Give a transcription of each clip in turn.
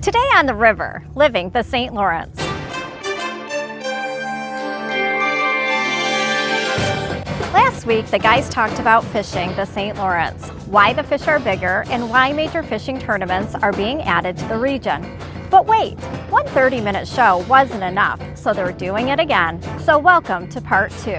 Today on the river, living the St. Lawrence. Last week, the guys talked about fishing the St. Lawrence, why the fish are bigger, and why major fishing tournaments are being added to the region. But wait, one 30-minute show wasn't enough, so they're doing it again. So welcome to part 2.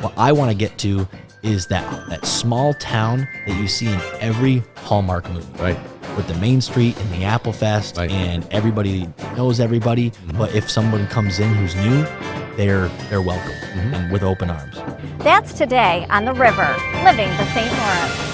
What I want to get to is that small town that you see in every Hallmark movie, Right. with the Main Street and the Apple Fest, Right. and everybody knows everybody. But if someone comes in who's new, they're welcome and with open arms. That's today on the river, living the St. Lawrence.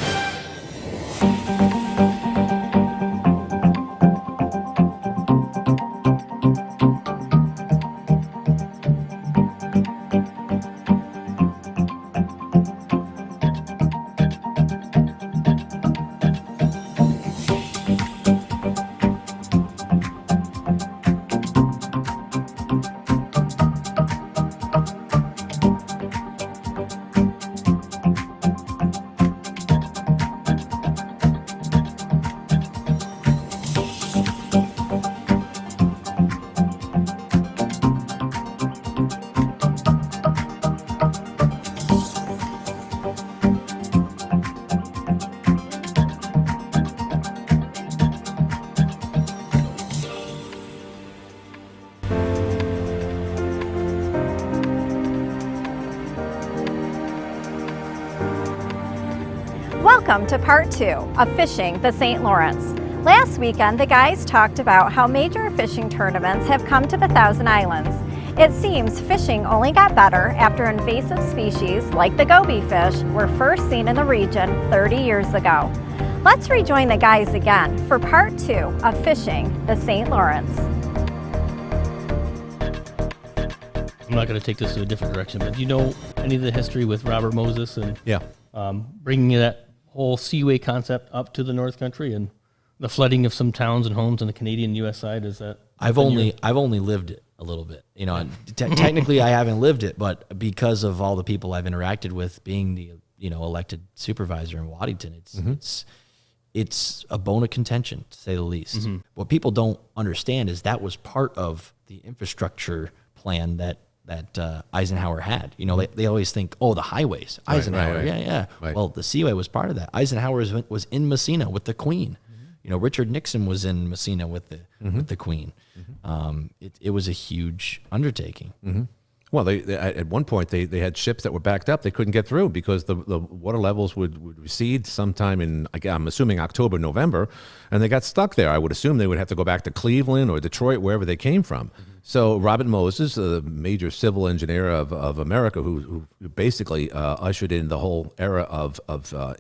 Welcome to part 2 of Fishing the St. Lawrence. Last weekend, the guys talked about how major fishing tournaments have come to the Thousand Islands. It seems fishing only got better after invasive species like the goby fish were first seen in the region 30 years ago. Let's rejoin the guys again for part 2 of Fishing the St. Lawrence. I'm not going to take this to a different direction, but do you know any of the history with Robert Moses and Yeah. bringing that whole seaway concept up to the North Country and the flooding of some towns and homes on the Canadian U.S. side? Is that I've only lived it a little bit, and technically I haven't lived it, but because of all the people I've interacted with, being the elected supervisor in Waddington, it's a bone of contention, to say the least. What people don't understand is that was part of the infrastructure plan that Eisenhower had. They always think, the highways. Eisenhower, right. yeah. Right. Well, the Seaway was part of that. Eisenhower was in Messina with the Queen. Richard Nixon was in Messina with the Queen. It was a huge undertaking. Well, they at one point they had ships that were backed up. They couldn't get through because the water levels would recede sometime in, I'm assuming, October, November, and they got stuck there. I would assume they would have to go back to Cleveland or Detroit, wherever they came from. So Robert Moses, the major civil engineer of America, who basically ushered in the whole era of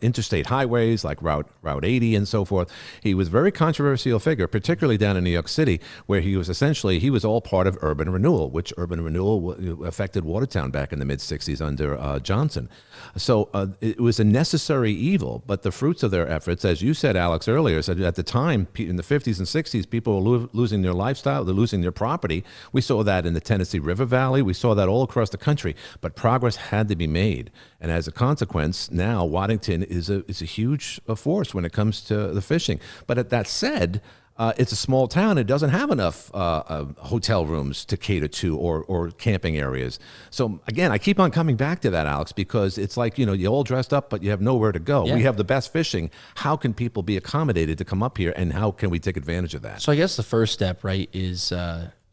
interstate highways like Route 80 and so forth, he was a very controversial figure, particularly down in New York City, where he was all part of urban renewal, which urban renewal affected Watertown back in the mid-'60s under Johnson. So it was a necessary evil, but the fruits of their efforts, as you said, Alex, earlier, said at the time, in the 50s and 60s, people were losing their lifestyle, they're losing their property. We saw that in the Tennessee River Valley. We saw that all across the country. But progress had to be made. And as a consequence, now Waddington is a huge force when it comes to the fishing. But at that said, it's a small town. It doesn't have enough hotel rooms to cater to or camping areas. So, again, I keep on coming back to that, Alex, because it's like, you're all dressed up, but you have nowhere to go. Yeah. We have the best fishing. How can people be accommodated to come up here, and how can we take advantage of that? So I guess the first step, right, is,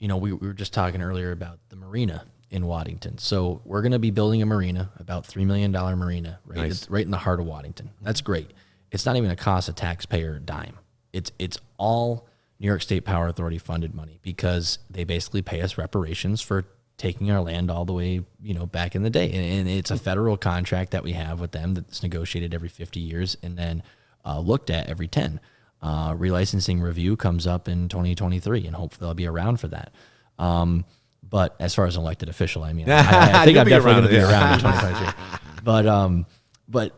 we were just talking earlier about the marina in Waddington. So we're going to be building a marina, about $3 million marina, right, Nice. right in the heart of Waddington. That's great. It's not even going to cost a taxpayer a dime. It's all New York State Power Authority funded money because they basically pay us reparations for taking our land all the way, back in the day. And it's a federal contract that we have with them that's negotiated every 50 years and then looked at every 10. Relicensing review comes up in 2023, and hopefully I'll be around for that. But as far as an elected official, I think I'm definitely going to be around in 2023. But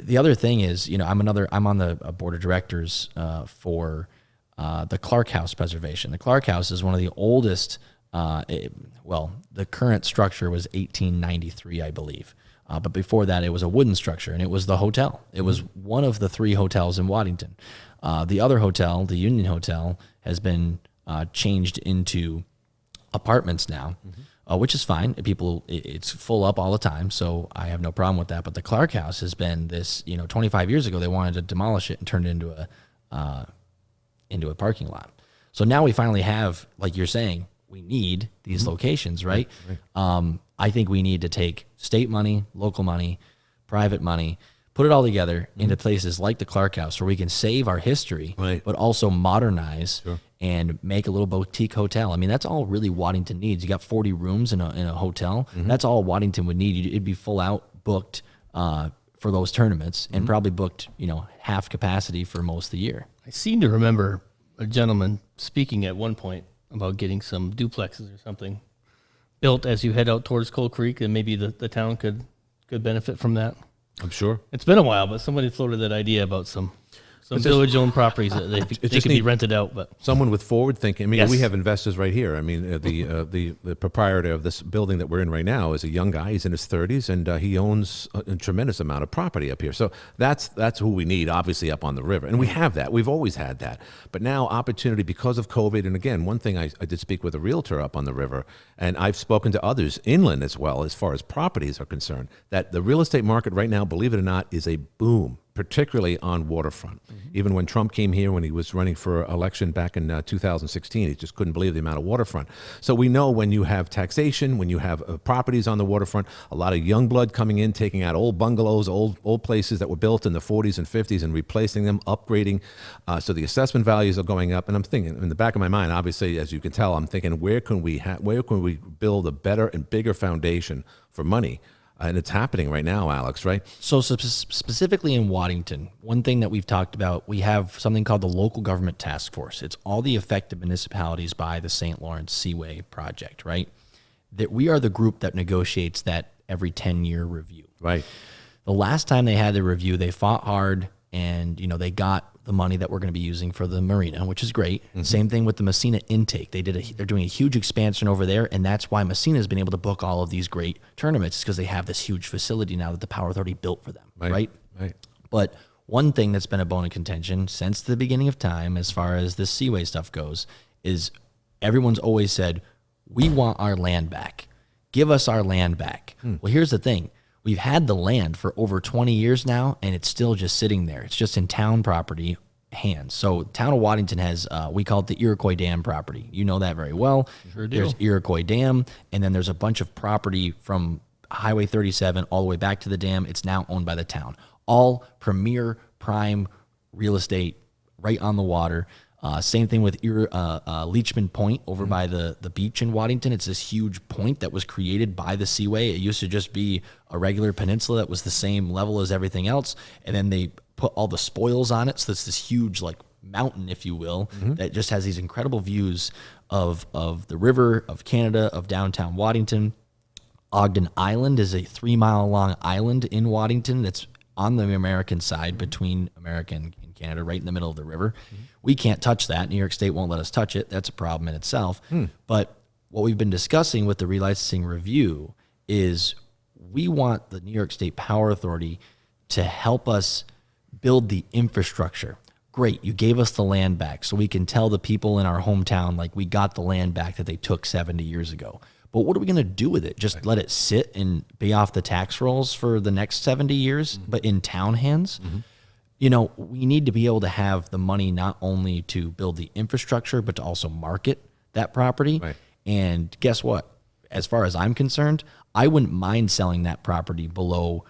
the other thing is, I'm on the board of directors for the Clark House Preservation. The Clark House is one of the oldest. The current structure was 1893, I believe. But before that, it was a wooden structure, and it was the hotel. It was one of the 3 hotels in Waddington. The other hotel, the Union Hotel, has been changed into apartments now, which is fine. It's full up all the time, so I have no problem with that. But the Clark House has been this, 25 years ago, they wanted to demolish it and turn it into a parking lot. So now we finally have, like you're saying, we need these locations, right? Right. I think we need to take state money, local money, private money, put it all together into places like the Clark House where we can save our history, but also modernize and make a little boutique hotel. I mean, that's all really Waddington needs. You got 40 rooms in a hotel. That's all Waddington would need. It'd be full out booked for those tournaments and probably booked, half capacity for most of the year. I seem to remember a gentleman speaking at one point about getting some duplexes or something built as you head out towards Coal Creek, and maybe the town could benefit from that. I'm sure. It's been a while, but somebody floated that idea about some village-owned properties that they could be rented out. But someone with forward thinking. I mean, Yes. we have investors right here. I mean, the proprietor of this building that we're in right now is a young guy. He's in his 30s, and he owns a tremendous amount of property up here. So that's who we need, obviously, up on the river. And we have that. We've always had that. But now opportunity because of COVID. And again, one thing I did speak with a realtor up on the river, and I've spoken to others inland as well, as far as properties are concerned, that the real estate market right now, believe it or not, is a boom, particularly on waterfront. Even when Trump came here, when he was running for election back in 2016, he just couldn't believe the amount of waterfront. So we know when you have taxation, when you have properties on the waterfront, a lot of young blood coming in, taking out old bungalows, old places that were built in the 40s and 50s and replacing them, upgrading. So the assessment values are going up. And I'm thinking, in the back of my mind, obviously, as you can tell, I'm thinking, where can we build a better and bigger foundation for money? And it's happening right now, Alex, right? So specifically in Waddington, one thing that we've talked about, we have something called the Local Government Task Force. It's all the affected municipalities by the St. Lawrence Seaway project, right? That we are the group that negotiates that every 10-year review. Right. The last time they had the review, they fought hard and, they got the money that we're going to be using for the marina, which is great. Same thing with the Messina intake. They're doing a huge expansion over there, and that's why Messina has been able to book all of these great tournaments, because they have this huge facility now that the Power Authority built for them, right? But one thing that's been a bone of contention since the beginning of time, as far as this Seaway stuff goes, is everyone's always said, we want our land back. Give us our land back. Well, here's the thing. We've had the land for over 20 years now, and it's still just sitting there. It's just in town property hands. So town of Waddington has, we call it the Iroquois Dam property. You know that very well. Sure do. There's Iroquois Dam, and then there's a bunch of property from Highway 37 all the way back to the dam. It's now owned by the town. All premier prime real estate right on the water. Same thing with Leachman Point over by the beach in Waddington. It's this huge point that was created by the Seaway. It used to just be a regular peninsula that was the same level as everything else. And then they put all the spoils on it. So it's this huge mountain, if you will, that just has these incredible views of the river, of Canada, of downtown Waddington. Ogden Island is a 3-mile long island in Waddington that's on the American side between America and Canada, right in the middle of the river. We can't touch that. New York State won't let us touch it. That's a problem in itself. But what we've been discussing with the relicensing review is we want the New York State Power Authority to help us build the infrastructure. Great, you gave us the land back so we can tell the people in our hometown, we got the land back that they took 70 years ago. But what are we going to do with it? Just let it sit and be off the tax rolls for the next 70 years, but in town hands? We need to be able to have the money not only to build the infrastructure, but to also market that property. Right. And guess what? As far as I'm concerned, I wouldn't mind selling that property below,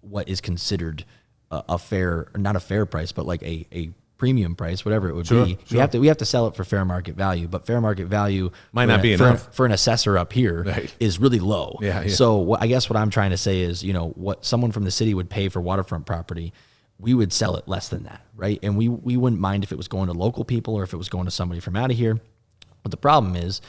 what is considered a fair, not a fair price, but a premium price, whatever it would be. Sure. We have to sell it for fair market value, but fair market value Might not be enough. for an assessor up here is really low. Yeah. So I guess what I'm trying to say is, what someone from the city would pay for waterfront property, we would sell it less than that, right? And we wouldn't mind if it was going to local people or if it was going to somebody from out of here. But the problem is,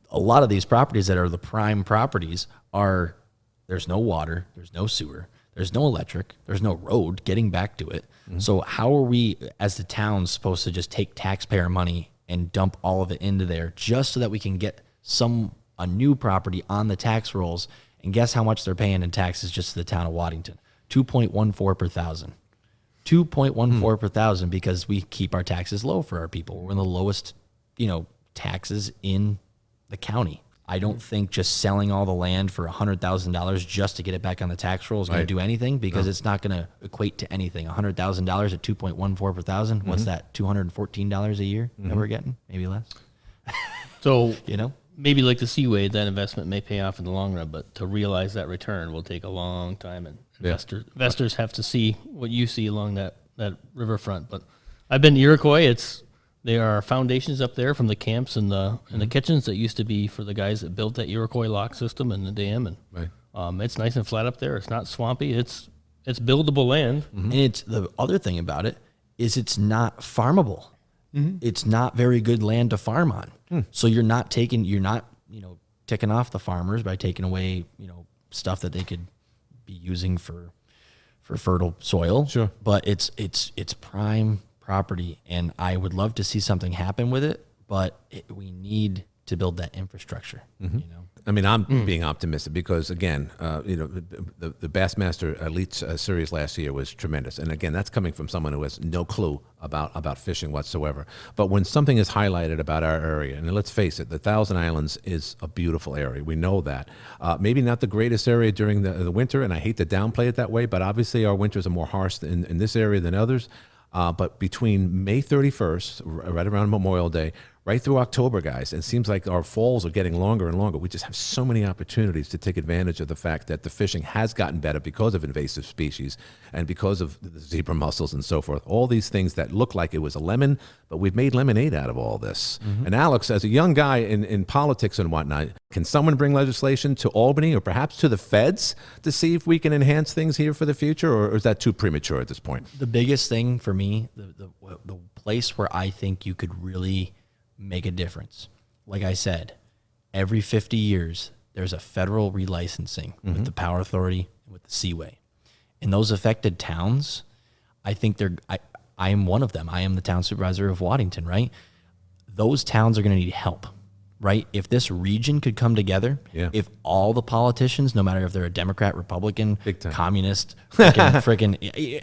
a lot of these properties that are the prime properties there's no water, there's no sewer, there's no electric, there's no road getting back to it. So how are we, as the town, supposed to just take taxpayer money and dump all of it into there just so that we can get a new property on the tax rolls? And guess how much they're paying in taxes just to the town of Waddington? $2.14 per thousand. 2.14 per thousand because we keep our taxes low for our people. We're one of the lowest, taxes in the county. I don't think just selling all the land for $100,000 just to get it back on the tax roll is going to do anything because it's not going to equate to anything. $100,000 at 2.14 per thousand. What's that? $214 a year that we're getting? Maybe less. So, maybe like the Seaway, that investment may pay off in the long run, but to realize that return will take a long time. And investors have to see what you see along that riverfront. But I've been to Iroquois. There are foundations up there from the camps and the kitchens that used to be for the guys that built that Iroquois lock system and the dam. And it's nice and flat up there. It's not swampy. It's buildable land. And it's the other thing about it is it's not farmable. It's not very good land to farm on. So you're not ticking off the farmers by taking away, stuff that they could be using for fertile soil. Sure. But it's prime property, and I would love to see something happen with it, but we need to build that infrastructure. I mean, I'm being optimistic because, again, the Bassmaster Elite Series last year was tremendous. And, again, that's coming from someone who has no clue about fishing whatsoever. But when something is highlighted about our area, and let's face it, the Thousand Islands is a beautiful area. We know that. Maybe not the greatest area during the winter, and I hate to downplay it that way, but obviously our winters are more harsh in this area than others. But between May 31st, right around Memorial Day, right through October, guys, it seems like our falls are getting longer and longer. We just have so many opportunities to take advantage of the fact that the fishing has gotten better because of invasive species and because of the zebra mussels and so forth. All these things that look like it was a lemon, but we've made lemonade out of all this. And Alex, as a young guy in politics and whatnot, can someone bring legislation to Albany or perhaps to the feds to see if we can enhance things here for the future, or is that too premature at this point? The biggest thing for me, the place where I think you could really make a difference, like I said, every 50 years, there's a federal relicensing with the Power Authority and with the Seaway. In those affected towns, I think I am one of them. I am the town supervisor of Waddington, right? Those towns are going to need help, right? If this region could come together, if all the politicians, no matter if they're a Democrat, Republican, communist, freaking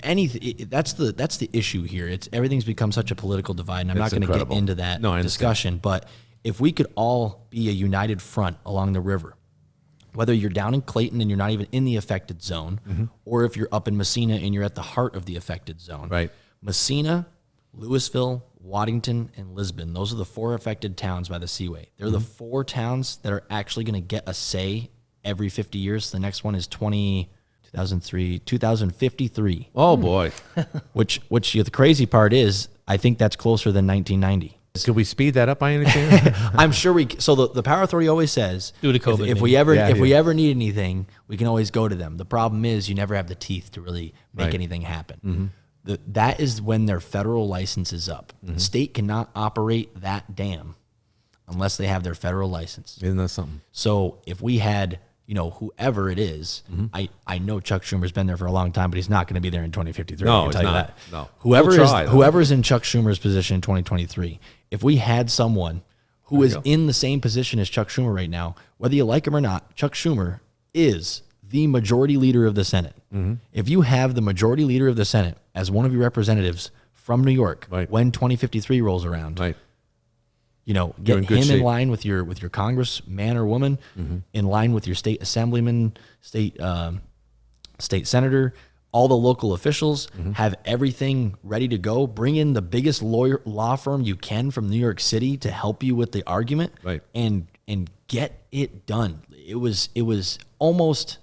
anything, that's the issue here. Everything's become such a political divide, and I'm not going to get into that discussion. But if we could all be a united front along the river, whether you're down in Clayton and you're not even in the affected zone, or if you're up in Messina and you're at the heart of the affected zone, right? Messina, Louisville, Waddington, and Lisbon. Those are the 4 affected towns by the Seaway. They're the 4 towns that are actually going to get a say every 50 years. The next one is 2053. Oh, boy. Which the crazy part is, I think that's closer than 1990. Could we speed that up by any chance? I'm sure we. So the Power Authority always says, due to COVID, if we ever need anything, we can always go to them. The problem is you never have the teeth to really make anything happen. That is when their federal license is up. The state cannot operate that dam unless they have their federal license. Isn't that something? So if we had, whoever it is, I know Chuck Schumer's been there for a long time, but he's not going to be there in 2053. No, I can tell you not. that. No. Whoever's in Chuck Schumer's position in 2023, if we had someone who is in the same position as Chuck Schumer right now, whether you like him or not, Chuck Schumer is the majority leader of the Senate. If you have the majority leader of the Senate as one of your representatives from New York, when 2053 rolls around, get him in line with your congressman or woman, in line with your state assemblyman, state senator, all the local officials, have everything ready to go. Bring in the biggest law firm you can from New York City to help you with the argument, and get it done. It was almost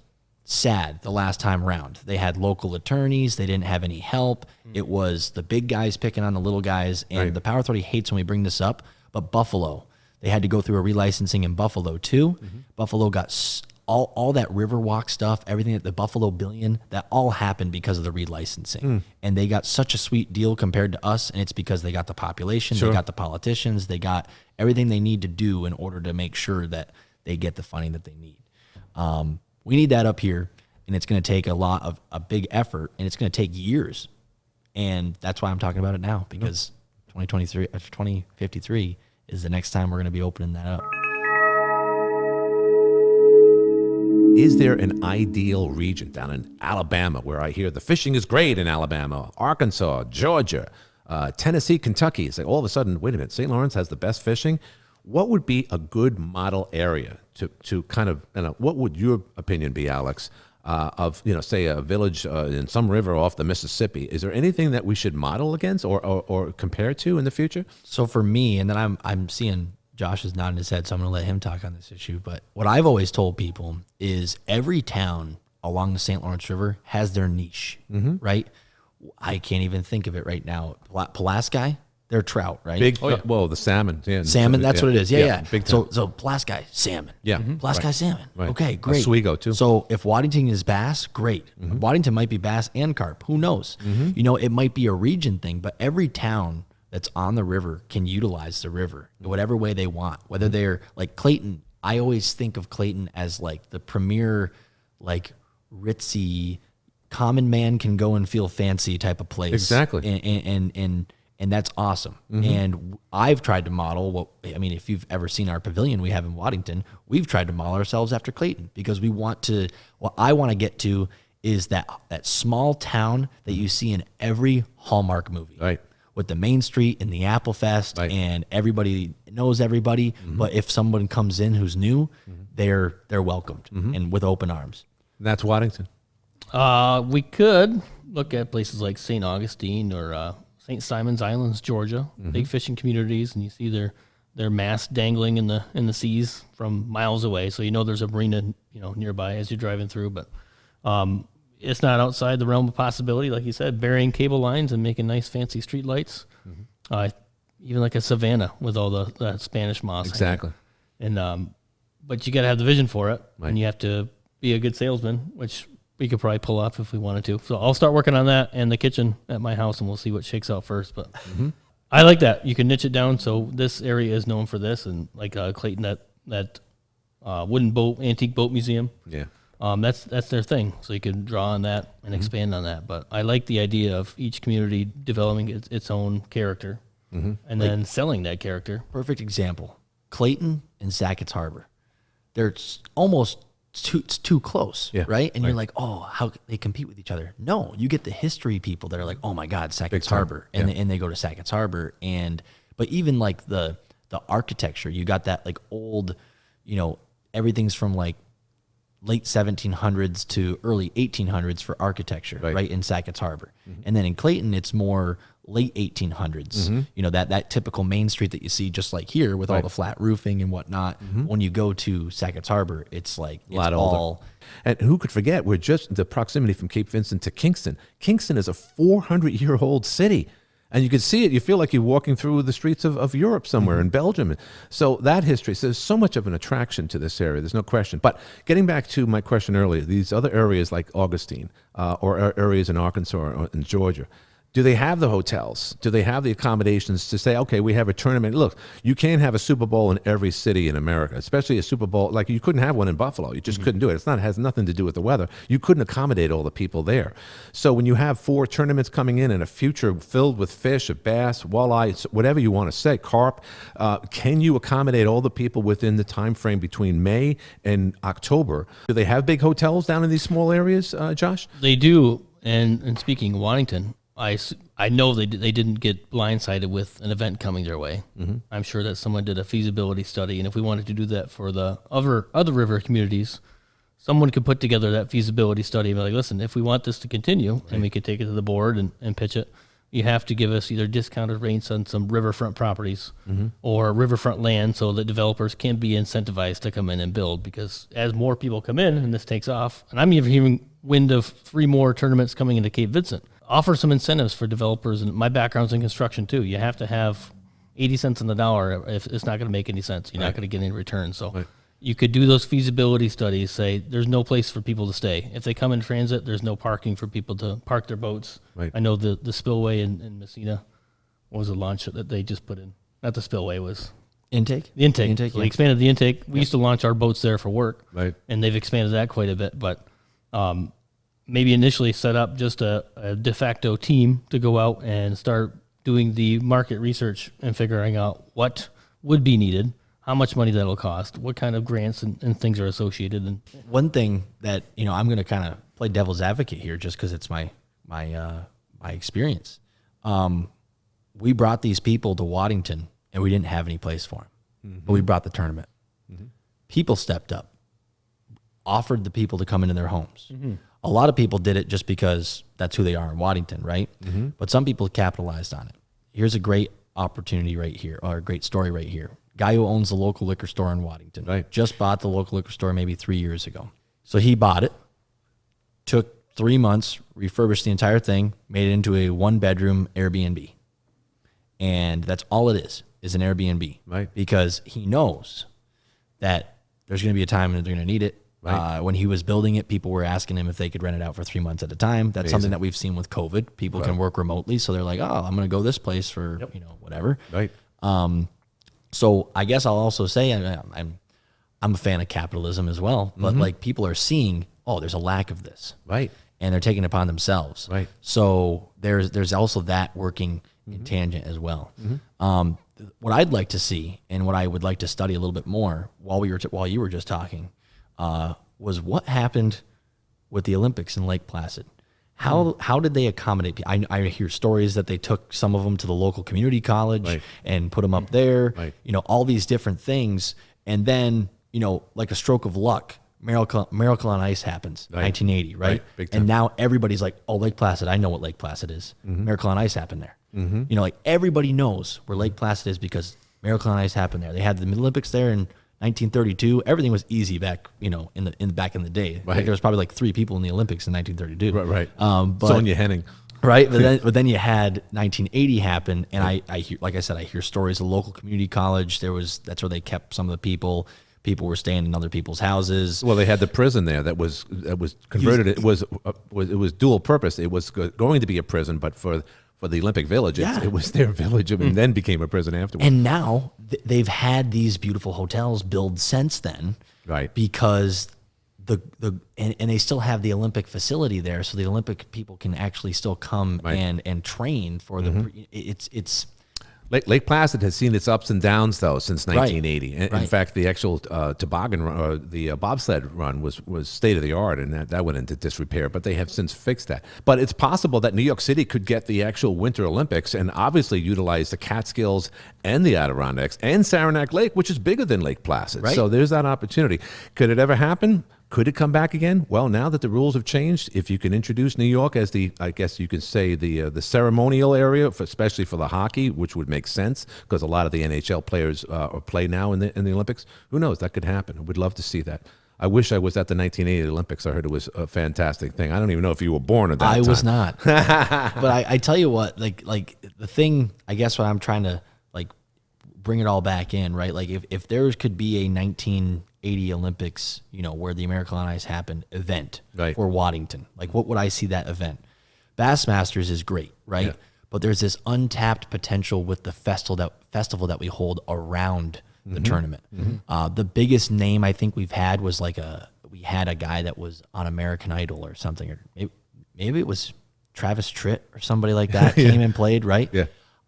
sad the last time around. They had local attorneys. They didn't have any help. It was the big guys picking on the little guys. And the Power Authority hates when we bring this up, but Buffalo, they had to go through a relicensing in Buffalo too. Buffalo got all that Riverwalk stuff, everything at the Buffalo Billion, that all happened because of the relicensing. And they got such a sweet deal compared to us, and it's because they got the population, they got the politicians, they got everything they need to do in order to make sure that they get the funding that they need. We need that up here, and it's going to take a big effort, and it's going to take years. And that's why I'm talking about it now, because 2053 is the next time we're going to be opening that up. Is there an ideal region down in Alabama where I hear the fishing is great in Alabama, Arkansas, Georgia, Tennessee, Kentucky? It's like all of a sudden, wait a minute, St. Lawrence has the best fishing. What would be a good model area to kind of, what would your opinion be, Alex, of, say a village in some river off the Mississippi? Is there anything that we should model against or compare to in the future? So for me, and then I'm seeing Josh is nodding his head, so I'm going to let him talk on this issue. But what I've always told people is every town along the St. Lawrence River has their niche, right? I can't even think of it right now. Pulaski, they're trout, right? Big, whoa, the salmon. Yeah, salmon, that's what it is. Yeah. Big so time. Pulaski, salmon. Yeah. Pulaski, salmon. Right. Okay, great. Oswego, too. So if Waddington is bass, great. Waddington might be bass and carp. Who knows? It might be a region thing, but every town that's on the river can utilize the river in whatever way they want. Whether they're like Clayton, I always think of Clayton as like the premier, like ritzy, common man can go and feel fancy type of place. Exactly. And that's awesome. And I've tried to model if you've ever seen our pavilion we have in Waddington, we've tried to model ourselves after Clayton because what I want to get to is that small town that you see in every Hallmark movie. Right. With the Main Street and the Apple Fest, and everybody knows everybody. But if someone comes in who's new, they're welcomed and with open arms. And that's Waddington. We could look at places like St. Augustine or St. Simon's Islands, Georgia, big fishing communities, and you see their masts dangling in the seas from miles away. So there's a marina nearby as you're driving through, but it's not outside the realm of possibility. Like you said, burying cable lines and making nice fancy street lights. Even like a Savannah with all the Spanish moss. Exactly. And but you got to have the vision for it, and you have to be a good salesman, which we could probably pull off if we wanted to. So I'll start working on that and the kitchen at my house, and we'll see what shakes out first. But I like that. You can niche it down. So this area is known for this, and like Clayton, that wooden boat, antique boat museum. Yeah. That's their thing. So you can draw on that and expand on that. But I like the idea of each community developing its own character and then selling that character. Perfect example. Clayton and Sackets Harbor. They're almost too close, right? And you're like, oh, how they compete with each other? No, you get the history people that are like, oh my God, Sackets Harbor, and they go to Sackets Harbor, but even like the architecture, you got that like old, everything's from like late 1700s to early 1800s for architecture, right in Sackets Harbor, and then in Clayton it's more late 1800s. That typical main street that you see just like here with all the flat roofing and whatnot. When you go to Sackets Harbor, it's like a lot older. And who could forget, we're just the proximity from Cape Vincent to Kingston. Kingston is a 400-year-old city. And you can see it. You feel like you're walking through the streets of Europe somewhere in Belgium. So that history, so there's so much of an attraction to this area. There's no question. But getting back to my question earlier, these other areas like Augustine or areas in Arkansas or in Georgia, do they have the hotels? Do they have the accommodations to say, okay, we have a tournament? Look, you can't have a Super Bowl in every city in America, especially a Super Bowl. Like you couldn't have one in Buffalo. You just couldn't do it. It has nothing to do with the weather. You couldn't accommodate all the people there. So when you have 4 tournaments coming in and a future filled with fish, bass, walleye, whatever you want to say, carp, can you accommodate all the people within the time frame between May and October? Do they have big hotels down in these small areas, Josh? They do. And speaking of Waddington, I know they didn't get blindsided with an event coming their way. I'm sure that someone did a feasibility study, and if we wanted to do that for the other river communities, someone could put together that feasibility study and be like, listen, if we want this to continue, and we could take it to the board and pitch it, you have to give us either discounted rates on some riverfront properties or riverfront land so that developers can be incentivized to come in and build, because as more people come in and this takes off, and I'm even hearing wind of 3 more tournaments coming into Cape Vincent, offer some incentives for developers. And my background's in construction too. You have to have 80 cents on the dollar. If it's not going to make any sense, you're not going to get any return. So you could do those feasibility studies, say there's no place for people to stay. If they come in transit, there's no parking for people to park their boats. I know the spillway in Messina was a launch that they just put in. Not the spillway, was intake. The intake. So they expanded the intake. We used to launch our boats there for work, and they've expanded that quite a bit. But maybe initially set up just a de facto team to go out and start doing the market research and figuring out what would be needed, how much money that'll cost, what kind of grants and things are associated. And One thing that, I'm going to kind of play devil's advocate here just because it's my experience. We brought these people to Waddington and we didn't have any place for them, but we brought the tournament. People stepped up, offered the people to come into their homes. A lot of people did it just because that's who they are in Waddington, right? But some people capitalized on it. Here's a great opportunity right here, or a great story right here. Guy who owns the local liquor store in Waddington, just bought the local liquor store maybe 3 years ago. So he bought it, took 3 months, refurbished the entire thing, made it into a 1-bedroom Airbnb. And that's all it is an Airbnb. Right. Because he knows that there's going to be a time when they're going to need it. Right. When he was building it, people were asking him if they could rent it out for 3 months at a time. That's something that we've seen with COVID. People can work remotely. So they're like, oh, I'm going to go this place for, whatever. Right. So I guess I'll also say I'm a fan of capitalism as well. But like people are seeing, oh, there's a lack of this. Right. And they're taking it upon themselves. Right. So there's also that working in tangent as well. What I'd like to see and what I would like to study a little bit more while you were just talking was what happened with the Olympics in Lake Placid. How did they accommodate people? I hear stories that they took some of them to the local community college and put them up there. Right. All these different things, and then like a stroke of luck, Miracle on Ice happens, 1980, right? Big time. And now everybody's like, oh, Lake Placid, I know what Lake Placid is. Miracle on Ice happened there. Like everybody knows where Lake Placid is because Miracle on Ice happened there. They had the Olympics there in 1932. Everything was easy back, back in the day. Right. Like there was probably like 3 people in the Olympics in 1932. Right. But, Sonia Henning. Right. But then you had 1980 happen. And I hear, like I said, I hear stories of local community college. That's where they kept some of the people. People were staying in other people's houses. Well, they had the prison there that was converted. It was dual purpose. It was going to be a prison, but for the Olympic Village, it was their village, and then became a prison afterwards. And now they've had these beautiful hotels built since then, right? Because and they still have the Olympic facility there, so the Olympic people can actually still come and train for the. It's. Lake Placid has seen its ups and downs, though, since 1980. Right. In fact, the actual toboggan run, the bobsled run was state of the art, and that went into disrepair. But they have since fixed that. But it's possible that New York City could get the actual Winter Olympics and obviously utilize the Catskills and the Adirondacks and Saranac Lake, which is bigger than Lake Placid. Right. So there's that opportunity. Could it ever happen? Could it come back again? Well, now that the rules have changed, if you can introduce New York as I guess you could say the ceremonial area, especially for the hockey, which would make sense because a lot of the NHL players play now in the Olympics. Who knows? That could happen. I would love to see that. I wish I was at the 1980 Olympics. I heard it was a fantastic thing. I don't even know if you were born at that time. I was not. But I tell you what, like the thing, I guess what I'm trying to bring it all back in, right? Like if there could be a 1980 Olympics, where the Miracle on Ice happened event for Waddington, like what would I see that event? Bassmasters is great, right? Yeah. But there's this untapped potential with the festival that we hold around the tournament. The biggest name I think we've had was we had a guy that was on American Idol or something, or maybe it was Travis Tritt or somebody like that came and played, right? Yeah.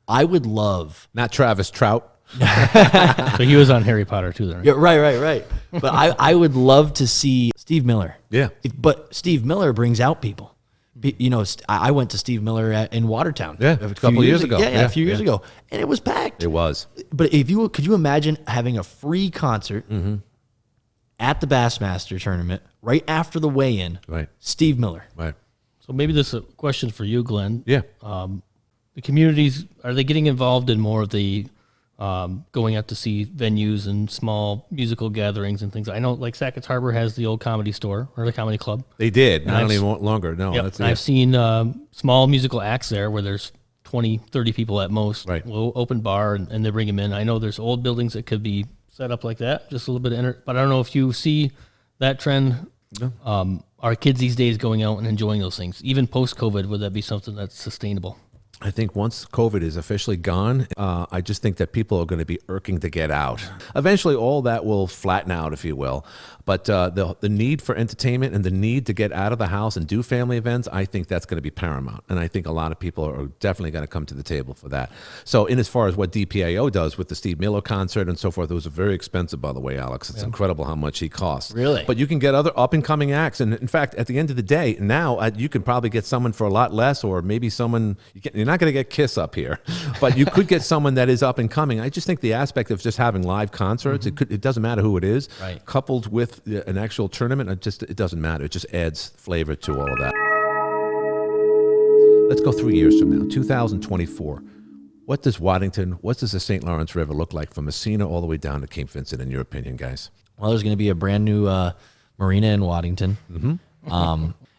I would love not Travis Trout. So he was on Harry Potter too, then, right? Yeah, right. But I would love to see Steve Miller. Yeah. But Steve Miller brings out people. I went to Steve Miller in Watertown a couple years ago. Yeah, a few years ago, and it was packed. It was. But could you imagine having a free concert at the Bassmaster tournament right after the weigh-in? Right. Steve Miller. Right. So maybe this is a question for you, Glenn. Yeah. The communities, are they getting involved in more of the going out to see venues and small musical gatherings and things? I know like Sackets Harbor has the old comedy store or the comedy club. They did. Not any longer. No. Yep. I've seen small musical acts there where there's 20, 30 people at most. Right. Little open bar and they bring them in. I know there's old buildings that could be set up like that, just a little bit of but I don't know if you see that trend. No. Are kids these days going out and enjoying those things? Even post-COVID, would that be something that's sustainable? I think once COVID is officially gone, I just think that people are going to be irking to get out. Eventually, all that will flatten out, if you will. But the need for entertainment and the need to get out of the house and do family events, I think that's going to be paramount. And I think a lot of people are definitely going to come to the table for that. So in as far as what DPAO does with the Steve Miller concert and so forth, it was very expensive, by the way, Alex. It's incredible how much he costs. Really? But you can get other up-and-coming acts. And in fact, at the end of the day, now you can probably get someone for a lot less, or maybe someone, you're not going to get Kiss up here, but you could get someone that is up and coming. I just think the aspect of just having live concerts, it doesn't matter who it is, right, coupled with an actual tournament, it doesn't matter. It just adds flavor to all of that. Let's go 3 years from now, 2024. What does the St. Lawrence River look like from Messina all the way down to Cape Vincent, in your opinion, guys? Well, there's going to be a brand new marina in Waddington.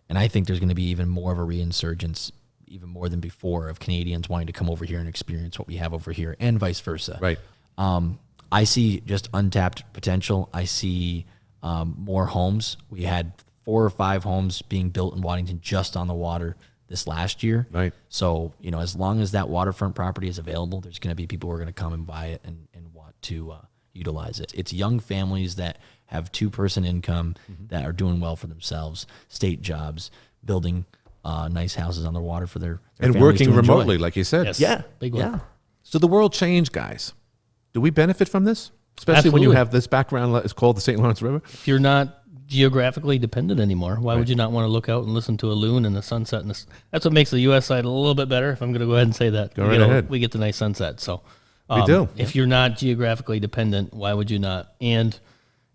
And I think there's going to be even more of a reinsurgence, even more than before, of Canadians wanting to come over here and experience what we have over here, and vice versa. Right. I see just untapped potential. I see more homes. We had 4 or 5 homes being built in Waddington just on the water this last year. Right. So, as long as that waterfront property is available, there's going to be people who are going to come and buy it and want to utilize it. It's young families that have 2-person income that are doing well for themselves, state jobs, building nice houses on the water for their and families working to enjoy. remotely, like you said. Yes. Yeah. Big one. Yeah. So the world changed, guys. Do we benefit from this? Especially when you Absolutely. have this background, it's called the St. Lawrence River? If you're not geographically dependent anymore, why would you not want to look out and listen to a loon and the sunset? And that's what makes the U.S. side a little bit better, if I'm going to go ahead and say that. Go right ahead. We get the nice sunset. So We do. If you're not geographically dependent, why would you not? And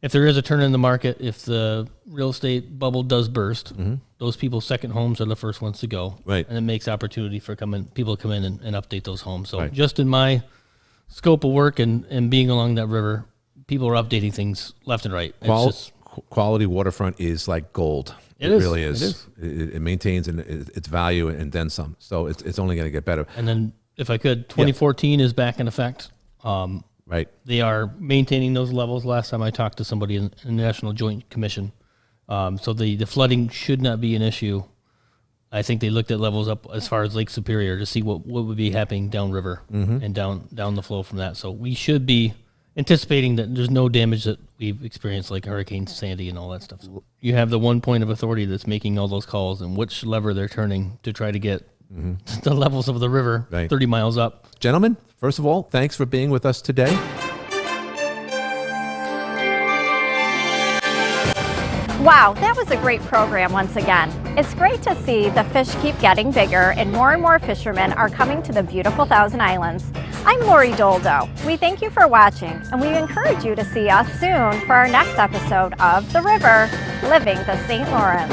if there is a turn in the market, if the real estate bubble does burst, those people's second homes are the first ones to go. Right. And it makes opportunity for people to come in and update those homes. So Right. just in my scope of work and being along that river, people are updating things left and right. Quality waterfront is like gold. It is. Really It is. is. It maintains its value and then some. So it's only going to get better. And then, if I could, 2014 is back in effect. Right. They are maintaining those levels. Last time I talked to somebody in the National Joint Commission. So the flooding should not be an issue. I think they looked at levels up as far as Lake Superior to see what would be happening downriver and down the flow from that. So we should be anticipating that there's no damage that we've experienced, like Hurricane Sandy and all that stuff. So you have the one point of authority that's making all those calls and which lever they're turning to try to get the levels of the river 30 miles up. Gentlemen, first of all, thanks for being with us today. Wow, that was a great program once again. It's great to see the fish keep getting bigger and more fishermen are coming to the beautiful Thousand Islands. I'm Lori Doldo. We thank you for watching and we encourage you to see us soon for our next episode of The River, Living the St. Lawrence.